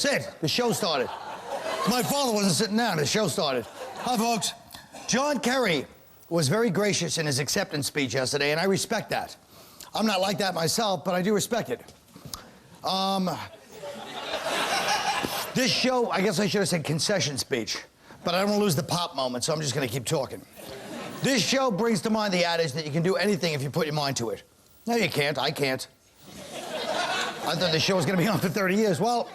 Sit. The show started. My father wasn't sitting down. The show started. Hi, folks. John Kerry was very gracious in his acceptance speech yesterday, and I respect that. I'm not like that myself, but I do respect it. This show, I guess I should have said concession speech, but I don't want to lose the pop moment, so I'm just going to keep talking. This show brings to mind the adage that you can do anything if you put your mind to it. No, you can't. I can't. I thought this show was going to be on for 30 years. Well,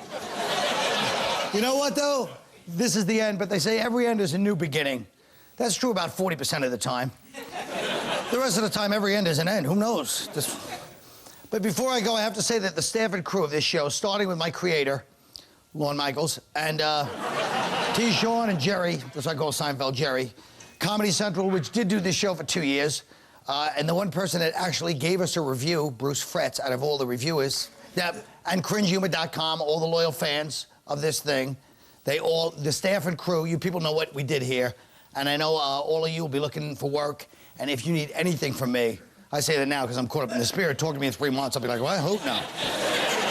you know what, though? This is the end, but they say every end is a new beginning. That's true about 40% of the time. The rest of the time, every end is an end. Who knows? But before I go, I have to say that the staff and crew of this show, starting with my creator, Lorne Michaels, and T. Sean and Jerry, that's what I call Seinfeld, Jerry, Comedy Central, which did do this show for 2 years, and the one person that actually gave us a review, Bruce Fretz, out of all the reviewers, and cringehumor.com, all the loyal fans of this thing, the staff and crew, you people know what we did here, and I know all of you will be looking for work, and if you need anything from me, I say that now because I'm caught up in the spirit. Talk to me in 3 months, I'll be like, well, I hope not.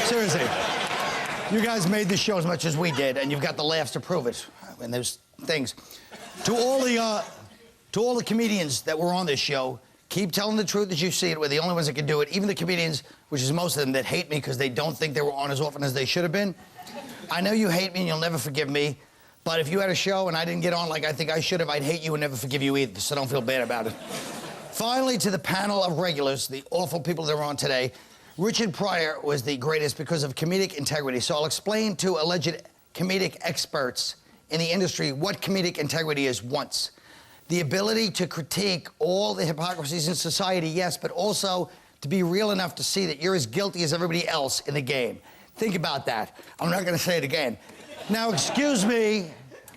Seriously. You guys made this show as much as we did, and you've got the laughs to prove it. And there's things. To all the comedians that were on this show, keep telling the truth as you see it. We're the only ones that can do it. Even the comedians, which is most of them, that hate me because they don't think they were on as often as they should have been. I know you hate me and you'll never forgive me, but if you had a show and I didn't get on like I think I should have, I'd hate you and never forgive you either, so don't feel bad about it. Finally, to the panel of regulars, the awful people that are on today, Richard Pryor was the greatest because of comedic integrity. So I'll explain to alleged comedic experts in the industry what comedic integrity is once. The ability to critique all the hypocrisies in society, yes, but also to be real enough to see that you're as guilty as everybody else in the game. Think about that. I'm not going to say it again. Now, excuse me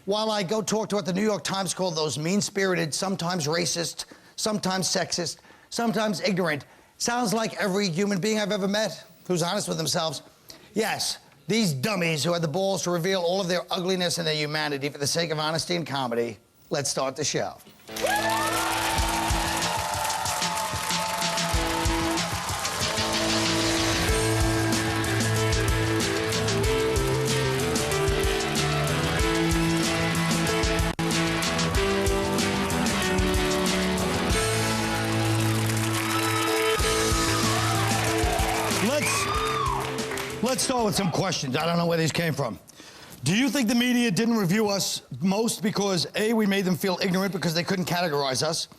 while I go talk to what the New York Times called those mean-spirited, sometimes racist, sometimes sexist, sometimes ignorant. Sounds like every human being I've ever met who's honest with themselves. Yes, these dummies who had the balls to reveal all of their ugliness and their humanity for the sake of honesty and comedy. Let's start the show. Let's start with some questions. I don't know where these came from. Do you think the media didn't review us most because, A, we made them feel ignorant because they couldn't categorize us,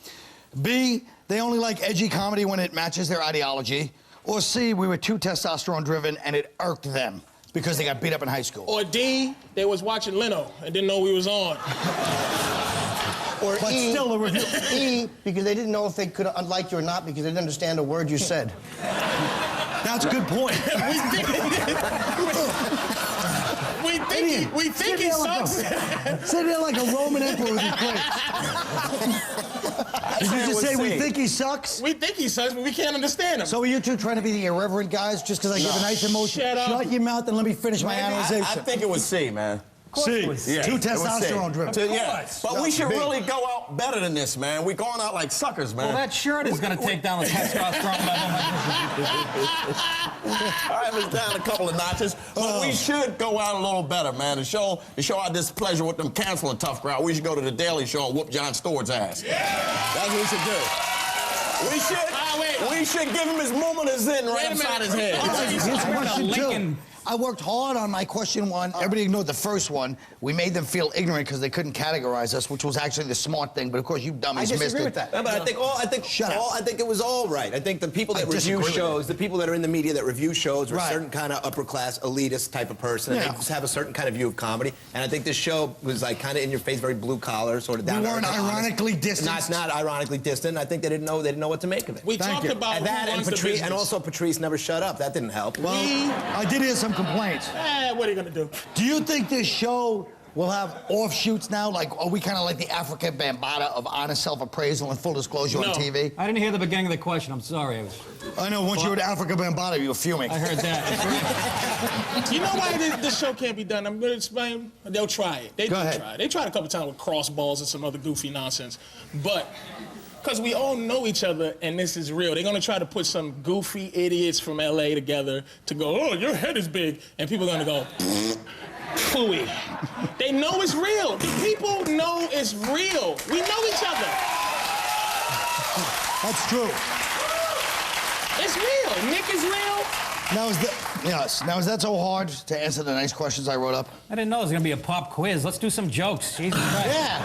B, they only like edgy comedy when it matches their ideology, or C, we were too testosterone-driven and it irked them because they got beat up in high school? Or D, they was watching Leno and didn't know we was on. Or But E, still a review. E, because they didn't know if they could unlike you or not because they didn't understand a word you said. That's a good point. we think he sucks. Sit there like a Roman emperor with his plate. Did you just say we think he sucks? We think he sucks, but we can't understand him. So are you two trying to be the irreverent guys just because I give a nice emotion? Shut up. Shut your mouth and let me finish my analyzation. I think it was C, man. C. Yeah, Too it was C. testosterone driven. Yeah. But we should really go out better than this, man. We're going out like suckers, man. Well, that shirt is going to take down the testosterone level. I was down a couple of notches, but we should go out a little better, man. To show our displeasure with them canceling Tough Crowd, we should go to the Daily Show and whoop Jon Stewart's ass. Yeah. That's what we should do. We should give him his moment of zen right upside his head. Here's question two. I worked hard on my question one. Everybody ignored the first one. We made them feel ignorant because they couldn't categorize us, which was actually the smart thing. But of course, you dummies missed it. I disagree with that. No, but I think it was all right. I think the people that review shows, the people that are in the media that review shows, are a certain kind of upper class, elitist type of person. Yeah. And they just have a certain kind of view of comedy. And I think this show was like kind of in your face, very blue collar, sort of down. We weren't ironically distant. It's not ironically distant. I think they didn't know what to make of it. We talked about that, and Patrice, and also Patrice never shut up. That didn't help. Well, I did hear some complaints. What are you gonna do? Do you think this show will have offshoots now? Like, are we kind of like the Africa Bambaataa of honest self-appraisal and full disclosure on TV? I didn't hear the beginning of the question. I'm sorry. I know. Once you were at Africa Bambaataa, you were fuming. I heard that. You know why this show can't be done? I'm gonna explain. They'll try it. They try it. They tried a couple times with crossballs and some other goofy nonsense, but. Because we all know each other, and this is real. They're going to try to put some goofy idiots from L.A. together to go, oh, your head is big. And people are going to go, Phooey. They know it's real. The people know it's real. We know each other. That's true. It's real. Nick is real. Now is that so hard to answer the nice questions I wrote up? I didn't know it was going to be a pop quiz. Let's do some jokes. Jesus Christ. Yeah.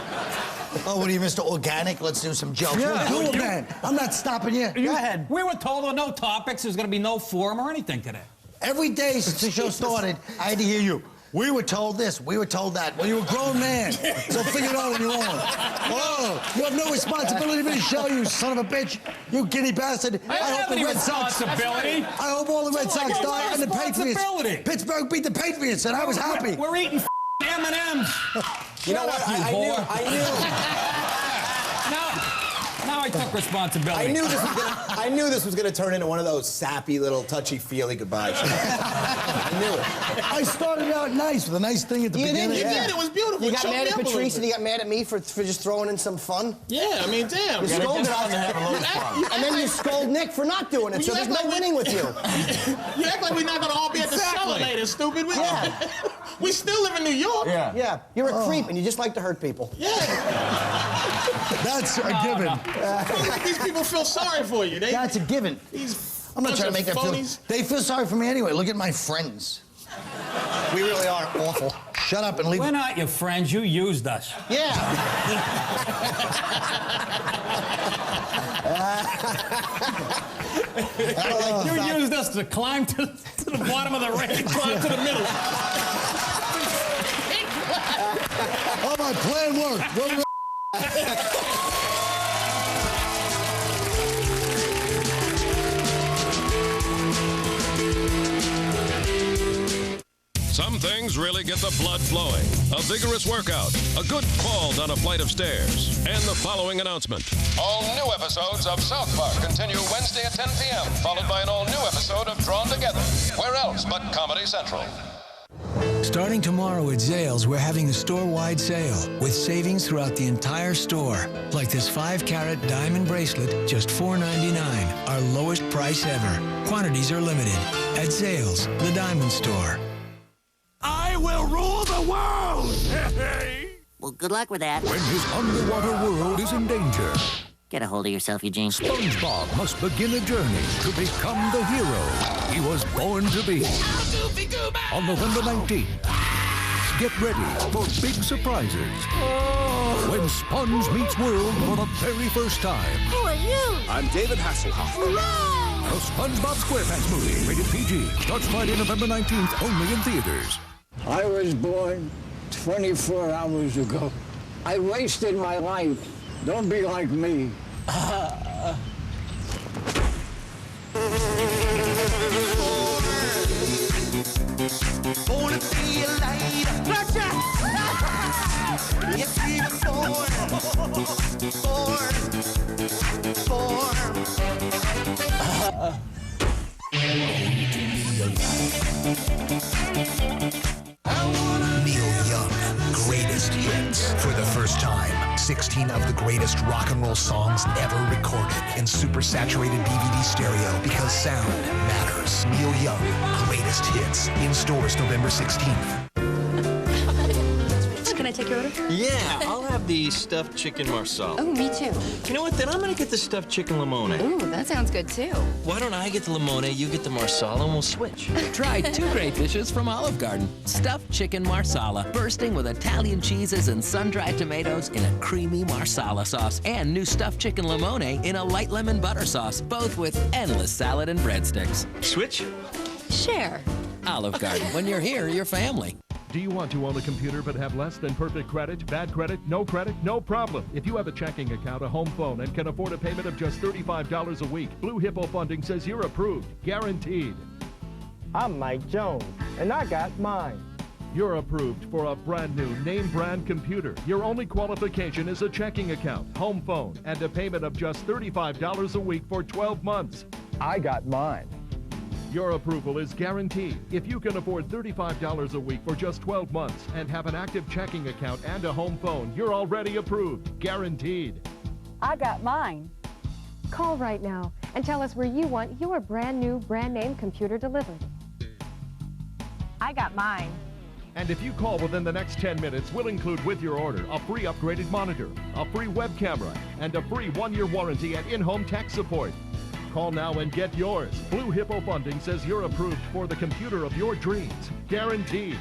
Oh, what are you, Mr. Organic? Let's do some jokes. Yeah. We're cool, man. I'm not stopping you. Go ahead. We were told there were no topics. There's going to be no forum or anything today. Every day since the show started, I had to hear you. We were told this, we were told that. Well, you're a grown man, so figure it out on your own. Oh, you have no responsibility for the show, you son of a bitch. You giddy bastard. I have any responsibility. I hope all the Red Sox die and the Patriots. Pittsburgh beat the Patriots, and I was happy. We're eating M&M's. You know what? I knew. Now I took responsibility. I knew this was gonna turn into one of those sappy little touchy-feely goodbyes. I knew it. I started out nice with a nice thing at the beginning. You did. It was beautiful. You got mad at Patrice and you got mad at me for just throwing in some fun? Yeah, I mean, damn. You scolded us. And then you scold Nick for not doing it, so there's no winning with you. You act like we're not gonna all be at the show later, stupid. We still live in New York. Yeah. You're a creep and you just like to hurt people. Yeah. That's a given. Don't make these people feel sorry for you. That's a given. I'm not trying to make them feel. They feel sorry for me anyway. Look at my friends. We really are awful. Shut up and leave. We're not your friends. You used us. Yeah. You used us to climb to the bottom of the ring. Climb to the middle. Oh, my plan worked. Some things really get the blood flowing. A vigorous workout, a good fall down a flight of stairs, and the following announcement. All new episodes of South Park continue Wednesday at 10 p.m., followed by an all-new episode of Drawn Together. Where else but Comedy Central? Starting tomorrow at Zales, we're having a store-wide sale with savings throughout the entire store. Like this 5-carat diamond bracelet, just $4.99, our lowest price ever. Quantities are limited. At Zales, the diamond store. I will rule the world! Well, good luck with that. When his underwater world is in danger, Get a hold of yourself, Eugene. SpongeBob must begin a journey to become the hero he was born to be. On November 19th, get ready for big surprises. When Sponge meets World for the very first time. Who are you? I'm David Hasselhoff. Hooray! The SpongeBob SquarePants movie, rated PG, starts Friday, November 19th, only in theaters. I was born 24 hours ago. I wasted my life. Don't be like me. Wanna be a light. Gotcha! Yes, we were Neil Young, greatest hits. For the first time, 16 of the greatest rock and roll songs ever recorded in super saturated DVD stereo because sound matters. Neil Young, greatest hits. In stores November 16th. Can I take your order? Yeah, I'll have the stuffed chicken marsala. Oh, me too. You know what? Then I'm gonna get the stuffed chicken limone. Ooh, that sounds good too. Why don't I get the limone, you get the marsala, and we'll switch. Try two great dishes from Olive Garden. Stuffed chicken marsala, bursting with Italian cheeses and sun-dried tomatoes in a creamy marsala sauce. And new stuffed chicken limone in a light lemon butter sauce, both with endless salad and breadsticks. Switch? Share. Olive Garden. When you're here, you're family. Do you want to own a computer but have less than perfect credit? Bad credit? No credit? No problem. If you have a checking account, a home phone, and can afford a payment of just $35 a week, Blue Hippo Funding says you're approved. Guaranteed. I'm Mike Jones, and I got mine. You're approved for a brand new name brand computer. Your only qualification is a checking account, home phone, and a payment of just $35 a week for 12 months. I got mine. Your approval is guaranteed. If you can afford $35 a week for just 12 months and have an active checking account and a home phone, you're already approved. Guaranteed. I got mine. Call right now and tell us where you want your brand new, brand name computer delivered. I got mine. And if you call within the next 10 minutes, we'll include with your order a free upgraded monitor, a free web camera, and a free 1-year warranty and in-home tech support. Call now and get yours. Blue Hippo Funding says you're approved for the computer of your dreams. Guaranteed.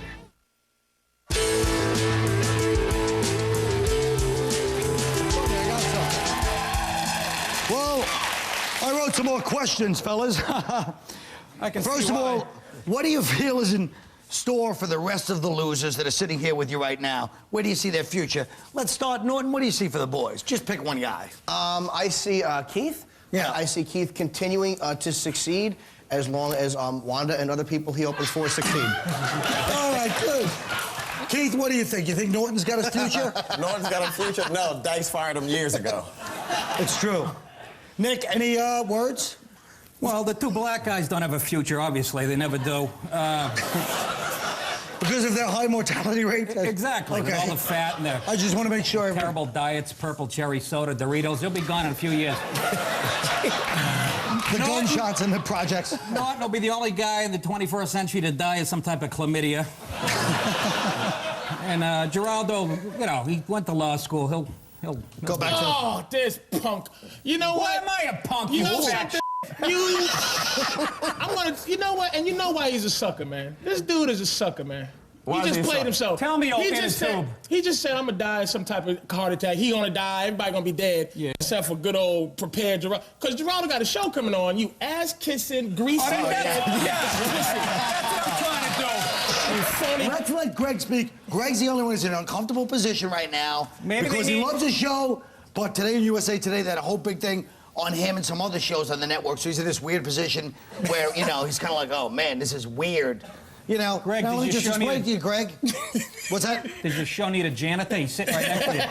Well, I wrote some more questions, fellas. First of all, what do you feel is in store for the rest of the losers that are sitting here with you right now? Where do you see their future? Let's start, Norton. What do you see for the boys? Just pick one guy. I see Keith. Yeah. I see Keith continuing to succeed as long as Wanda and other people he opens for succeed. All right, good. Keith, what do you think? You think Norton's got a future? Norton's got a future? No, Dice fired him years ago. It's true. Nick, any words? Well, the two black guys don't have a future, obviously. They never do. Because of their high mortality rate? Exactly. Okay. With all the fat and their I just want to make sure. Terrible diets, purple cherry soda, Doritos. They'll be gone in a few years. The gunshots and the projects. Norton will be the only guy in the 21st century to die of some type of chlamydia. And Giraldo, you know, he went to law school. He'll go back to... Oh, this punk. You know what? Why am I a punk? You know fat something? You know what? And you know why he's a sucker, man. This dude is a sucker, man. Why he is just he played sucker? himself. Tell me, he just said, I'm gonna die of some type of heart attack. He gonna die. Everybody gonna be dead. Yeah. Except for good old prepared Giraldo. Because Giraldo got a show coming on. You ass-kissing, greasy. Let's let Greg speak. Greg's the only one who's in an uncomfortable position right now. Because he loves the show, but today in USA Today, they had a whole big thing on him and some other shows on the network. So he's in this weird position where, you know, he's kind of like, oh, man, this is weird. You know, Greg, now let me did just your show explain to you, Greg. What's that? Does your show need a janitor? He's sitting right next to you.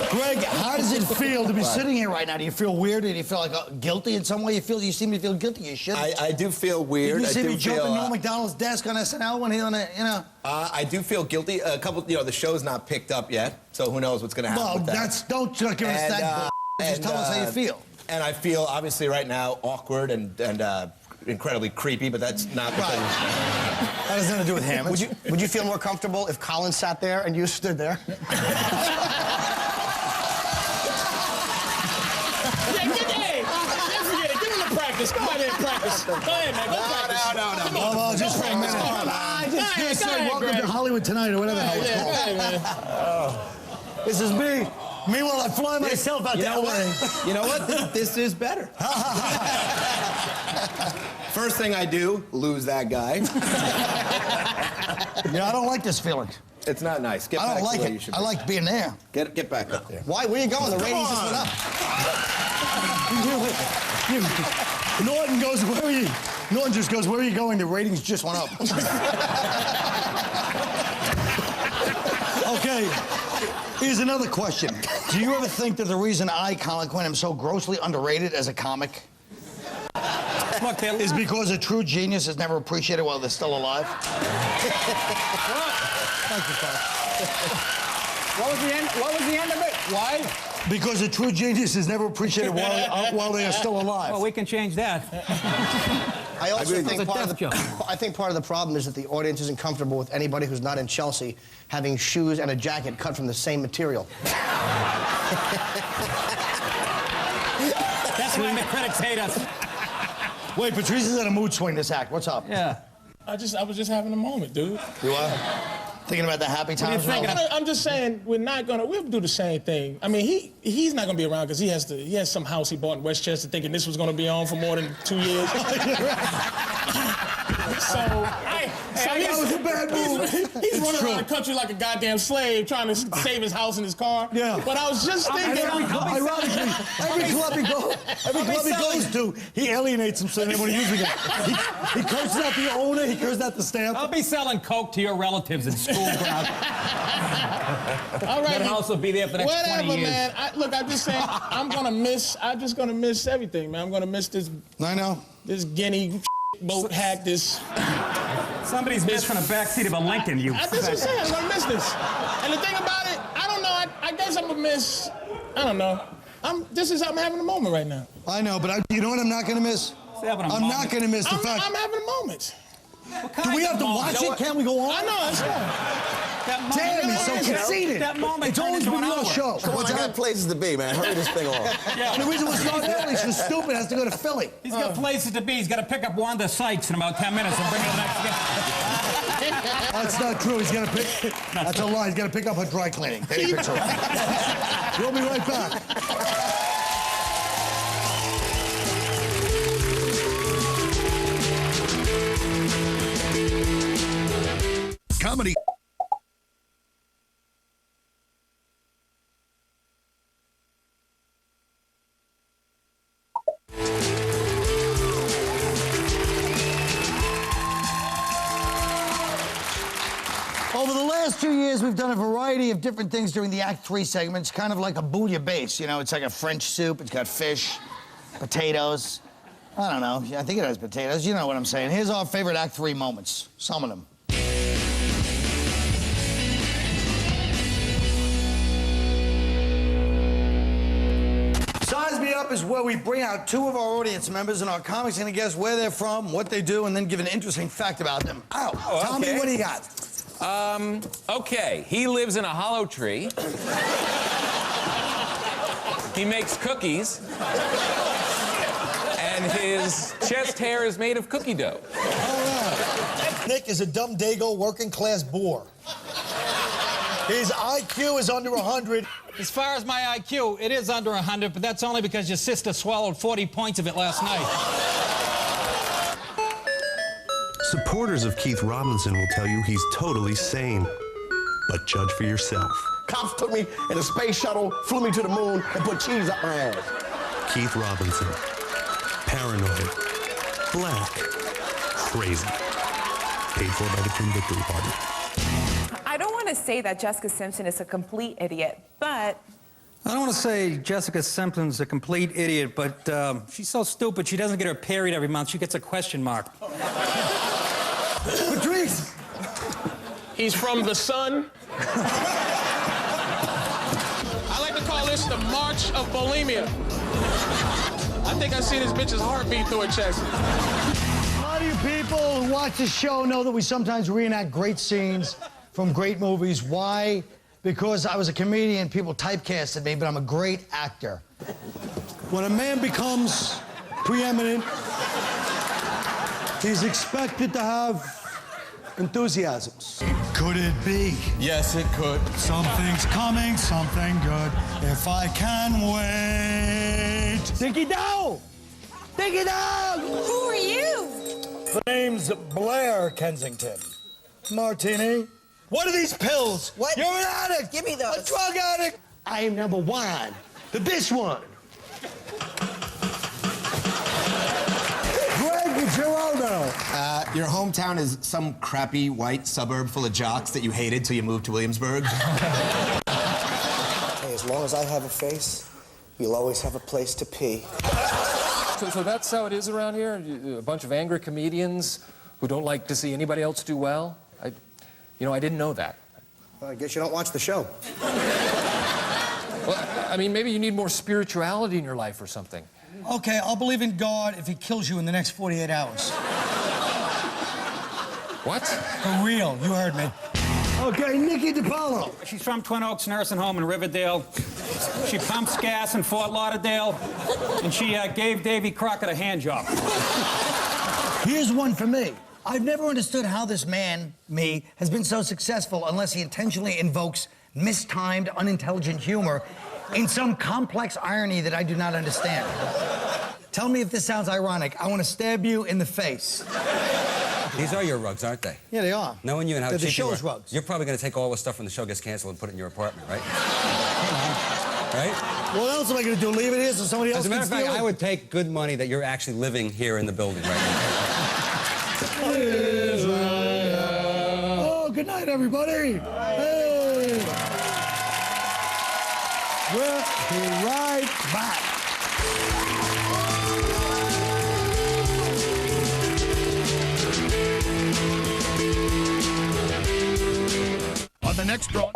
Greg, how does it feel to be sitting here right now? Do you feel weird? Do you feel like guilty in some way? You seem to feel guilty. You should. I do feel weird. Did you see me feel, jumping Norm Macdonald's desk on SNL when he on it, you know? I do feel guilty. A couple, you know, the show's not picked up yet, so who knows what's going to happen with that. Don't give us that. Just tell us how you feel. And I feel, obviously, right now, awkward and incredibly creepy, but that's not because... That has nothing to do with him. Would you feel more comfortable if Colin sat there and you stood there? Hey, forget it. Give him the practice. Go ahead and practice. Go ahead, man. Go practice. No. Just for a minute. Just say welcome to Hollywood Tonight or whatever the hell it's called. This is me. Meanwhile, I fly myself out that way. You know what? This is better. First thing I do, lose that guy. Yeah, I don't like this feeling. It's not nice. Get I back don't like to where it. you should I be. like being there. Get back up there. Why? Where are you going? The ratings just went up. Norton goes, where are you? Norton just goes, where are you going? The ratings just went up. Okay. Here's another question. Do you ever think that the reason I, Colin Quinn, am so grossly underrated as a comic is because a true genius is never appreciated while they're still alive? Thank you, Colin. What was the end of it? Why? Because a true genius is never appreciated while they are still alive. Well, we can change that. I also think part of the problem is that the audience isn't comfortable with anybody who's not in Chelsea having shoes and a jacket cut from the same material. That's why the critics hate us. Wait, Patrice is in a mood swing this act. What's up? Yeah. I was just having a moment, dude. You are? Thinking about the happy times? I'm just saying we'll do the same thing. I mean, he's not gonna be around because he has some house he bought in Westchester thinking this was gonna be on for more than 2 years. That was a bad move. He's running around the country like a goddamn slave trying to save his house and his car. Yeah. But I was just thinking... Ironically, every club he goes to, he alienates himself when he's using it. He curses out the owner, he curses out the staff. I'll be selling coke to your relatives in school ground. All right. That house will be there for the next 20 years. Man. I'm just saying, I'm just gonna miss everything, man. I'm gonna miss this... I know. This guinea boat hack, this... Somebody's missing a backseat of a Lincoln, you... That's what I'm saying. I'm gonna miss this. And the thing about it, I don't know. I guess I'm gonna miss... I don't know. I'm having a moment right now. I know, but you know what I'm not gonna miss? I'm not gonna miss the fact... I'm having a moment. Do we have to watch it? Can't we go on? I know, it's Damn, he's so conceited. That moment It's always been your show. Come on, I got places to be, man. Hurry this thing on. And the reason we're starting early is 'cause stupid has to go to Philly. He's got places to be. He's got to pick up Wanda Sykes in about 10 minutes and bring her the next guest. That's not true. He's got to pick. That's a lie. He's got to pick up her dry cleaning. Then he picks her up. We'll be right back. Comedy. Over the last 2 years, we've done a variety of different things during the Act 3 segments, kind of like a bouillabaisse. You know, it's like a French soup. It's got fish, potatoes. I don't know. I think it has potatoes. You know what I'm saying. Here's our favorite Act 3 moments. Some of them. Size Me Up is where we bring out two of our audience members, and our comics are going to guess where they're from, what they do, and then give an interesting fact about them. Ow. Oh, Tommy, okay. what do you got? Okay. He lives in a hollow tree. He makes cookies. And his chest hair is made of cookie dough. All right. Nick is a dumb dago working class boor. His IQ is under 100. As far as my IQ, it is under 100, but that's only because your sister swallowed 40 points of it last night. Supporters of Keith Robinson will tell you he's totally sane. But judge for yourself. Cops took me in a space shuttle, flew me to the moon, and put cheese up my ass. Keith Robinson. Paranoid. Black. Crazy. Paid for by the Twin Victory Party. I don't want to say that Jessica Simpson is a complete idiot, but... I don't want to say Jessica Simpson's a complete idiot, but she's so stupid she doesn't get her period every month. She gets a question mark. Patrice! He's from the sun. I like to call this the March of Bulimia. I think I see this bitch's heartbeat through her chest. A lot of you people who watch this show know that we sometimes reenact great scenes from great movies. Why? Because I was a comedian, people typecasted me, but I'm a great actor. When a man becomes preeminent, he's expected to have enthusiasms. Could it be? Yes, it could. Something's coming, something good, if I can wait. Dinky Dow! Dinky Dow! Who are you? The name's Blair Kensington. Martini. What are these pills? What? You're an addict! Give me those. A drug addict! I am number one. This one. Greg Giraldo. Your hometown is some crappy white suburb full of jocks that you hated till you moved to Williamsburg. Hey, as long as I have a face, you'll always have a place to pee. So that's how it is around here? A bunch of angry comedians who don't like to see anybody else do well? I didn't know that. Well, I guess you don't watch the show. Well, I mean, maybe you need more spirituality in your life or something. Okay, I'll believe in God if he kills you in the next 48 hours. What? For real, you heard me. Okay, Nikki DiPaolo. She's from Twin Oaks Nursing Home in Riverdale. She pumps gas in Fort Lauderdale, and she gave Davy Crockett a hand job. Here's one for me. I've never understood how this man, me, has been so successful unless he intentionally invokes mistimed, unintelligent humor in some complex irony that I do not understand. Tell me if this sounds ironic. I want to stab you in the face. These are your rugs, aren't they? Yeah, they are. Knowing you and how They're the cheap you show's are, rugs. you're probably going to take all the stuff when the show gets canceled and put it in your apartment, right? Right? What else am I going to do? Leave it here so somebody else As a matter can of fact, steal it? I would take good money that you're actually living here in the building right now. Oh, good night, everybody. Hey. We'll be right back. On the next draw.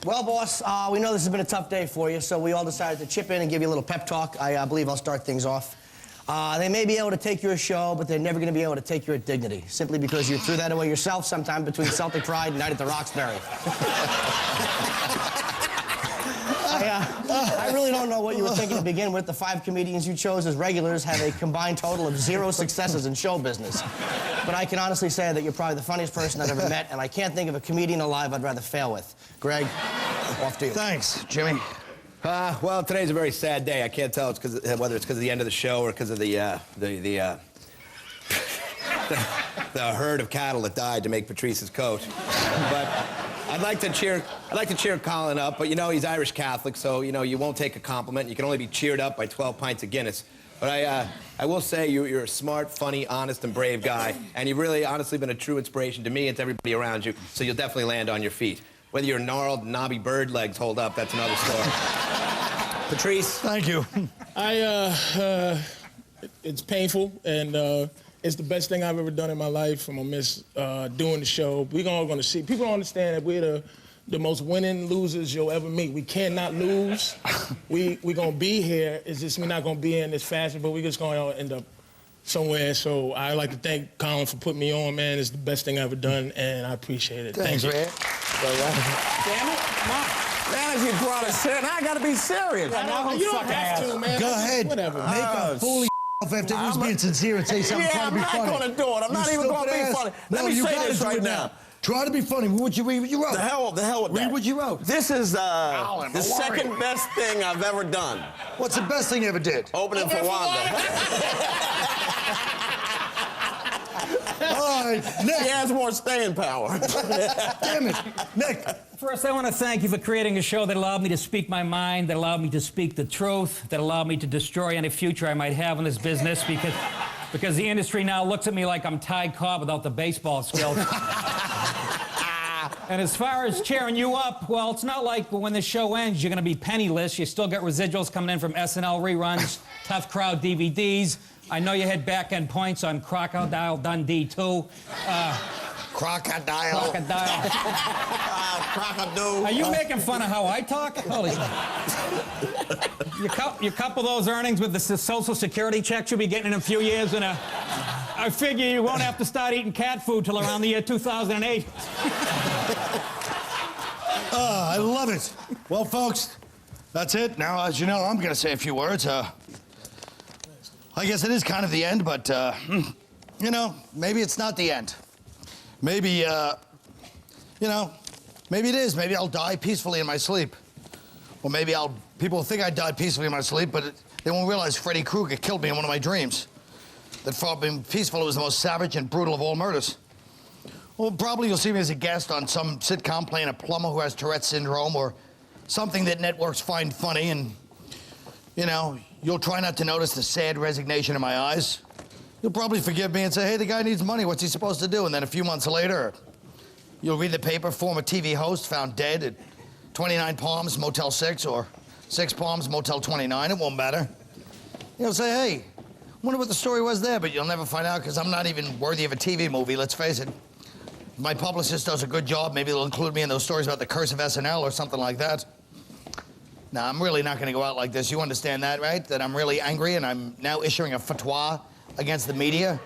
Well, boss, we know this has been a tough day for you, so we all decided to chip in and give you a little pep talk. I believe I'll start things off. They may be able to take your show, but they're never going to be able to take your dignity, simply because you threw that away yourself sometime between Celtic Pride and Night at the Roxbury. I really don't know what you were thinking to begin with. The 5 comedians you chose as regulars have a combined total of 0 successes in show business. But I can honestly say that you're probably the funniest person I've ever met, and I can't think of a comedian alive I'd rather fail with. Greg, off to you. Thanks, Jimmy. Well, today's a very sad day. I can't tell whether it's because of the end of the show or because of the herd of cattle that died to make Patrice's coat. But I'd like to cheer Colin up, but you know he's Irish Catholic, so you know you won't take a compliment. You can only be cheered up by 12 pints of Guinness. But I will say you're a smart, funny, honest, and brave guy, and you've really honestly been a true inspiration to me and to everybody around you. So you'll definitely land on your feet. Whether your gnarled, knobby bird legs hold up, that's another story. Patrice. Thank you. It's painful, and it's the best thing I've ever done in my life. I'm gonna miss doing the show. We're all gonna see. People don't understand that we're the most winning losers you'll ever meet. We cannot lose. we gonna be here. It's just we're not gonna be in this fashion, but we're just gonna end up somewhere. So I'd like to thank Colin for putting me on, man. It's the best thing I've ever done, and I appreciate it. Thanks, Thank you. man. Damn it, come on. Man, if you brought us in, I gotta be serious. You don't have to, man. Go ahead. Whatever. Make a fool of after who's being sincere and say something trying to be funny. I'm not gonna do it. I'm not even gonna be funny. Let me say this right now. Try to be funny. What you read what you wrote? The hell with that. Read what you wrote. This is the second best thing I've ever done. What's the best thing you ever did? Opening for Wanda. All right, Nick. He has more staying power. Damn it. Nick. First, I want to thank you for creating a show that allowed me to speak my mind, that allowed me to speak the truth, that allowed me to destroy any future I might have in this business because the industry now looks at me like I'm Ty Cobb without the baseball skills. And as far as cheering you up, well, it's not like when the show ends, you're going to be penniless. You still get residuals coming in from SNL reruns, Tough Crowd DVDs. I know you had back-end points on Crocodile Dundee, too. Crocodile. Crocodile. Are you making fun of how I talk? Holy You couple those earnings with the Social Security checks you'll be getting in a few years, and I figure you won't have to start eating cat food till around the year 2008. I love it. Well, folks, that's it. Now, as you know, I'm going to say a few words. I guess it is kind of the end, but, you know, maybe it's not the end. Maybe, you know, maybe it is. Maybe I'll die peacefully in my sleep. Or maybe people will think I died peacefully in my sleep, but they won't realize Freddy Krueger killed me in one of my dreams. That far being peaceful, it was the most savage and brutal of all murders. Well, probably you'll see me as a guest on some sitcom playing a plumber who has Tourette's syndrome or something that networks find funny, and, you know, you'll try not to notice the sad resignation in my eyes. You'll probably forgive me and say, hey, the guy needs money, what's he supposed to do? And then a few months later, you'll read the paper, former TV host found dead at 29 Palms, Motel 6, or 6 Palms, Motel 29, it won't matter. You'll say, hey, wonder what the story was there, but you'll never find out because I'm not even worthy of a TV movie, let's face it. If my publicist does a good job, maybe they'll include me in those stories about the curse of SNL or something like that. Now, I'm really not going to go out like this. You understand that, right? That I'm really angry and I'm now issuing a fatwa against the media?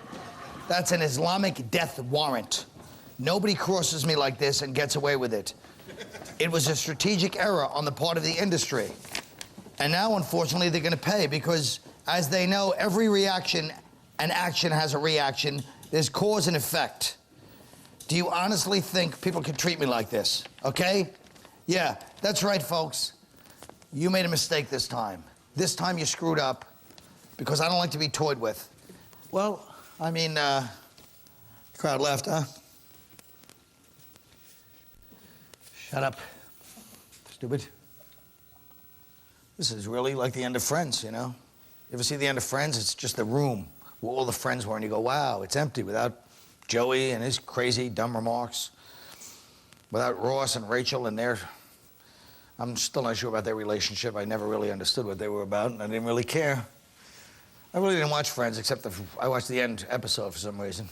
That's an Islamic death warrant. Nobody crosses me like this and gets away with it. It was a strategic error on the part of the industry. And now, unfortunately, they're going to pay because, as they know, every reaction and action has a reaction. There's cause and effect. Do you honestly think people can treat me like this? Okay? Yeah, that's right, folks. You made a mistake this time. This time you screwed up because I don't like to be toyed with. Well, I mean, crowd left, huh? Shut up. Stupid. This is really like the end of Friends, you know? You ever see the end of Friends? It's just the room where all the friends were, and you go, wow, it's empty without Joey and his crazy, dumb remarks, without Ross and Rachel and their... I'm still not sure about their relationship. I never really understood what they were about, and I didn't really care. I really didn't watch Friends, except I watched the end episode for some reason.